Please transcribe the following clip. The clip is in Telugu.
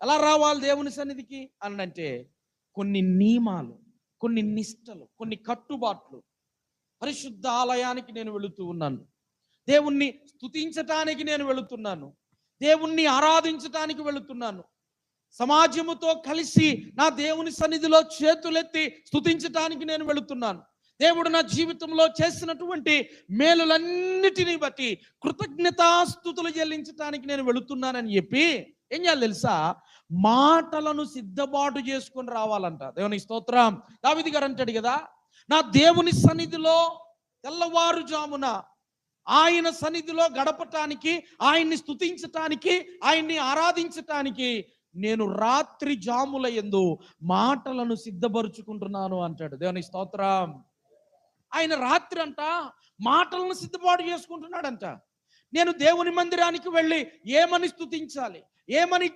ఎలా రావాలి దేవుని సన్నిధికి అని అంటే కొన్ని నియమాలు, కొన్ని నిష్టలు, కొన్ని కట్టుబాట్లు. పరిశుద్ధ ఆలయానికి నేను వెళుతూ ఉన్నాను, దేవుణ్ణి స్తుతించటానికి నేను వెళుతున్నాను, దేవుణ్ణి ఆరాధించటానికి వెళుతున్నాను, సమాజముతో కలిసి నా దేవుని సన్నిధిలో చేతులెత్తి స్తుతించటానికి నేను వెళుతున్నాను, దేవుడు నా జీవితంలో చేసినటువంటి మేలులన్నిటినీ బట్టి కృతజ్ఞతాస్తుతులు చెల్లించటానికి నేను వెళుతున్నానని చెప్పి ఏం చేయాలి తెలుసా? మాటలను సిద్ధపాటు చేసుకొని రావాలంట. దేవుని స్తోత్రం. దావీదు గారు అంటాడు కదా, నా దేవుని సన్నిధిలో తెల్లవారుజామున ఆయన సన్నిధిలో గడపటానికి, ఆయన్ని స్తుతించటానికి, ఆయన్ని ఆరాధించటానికి నేను రాత్రి జాముల యందు మాటలను సిద్ధపరుచుకుంటున్నాను అంటాడు. దేవుని స్తోత్రం. ఆయన రాత్రి అంట మాటలను సిద్ధపాటు చేసుకుంటున్నాడంట. నేను దేవుని మందిరానికి వెళ్ళి ఏమని స్తుతించాలి, ఏమని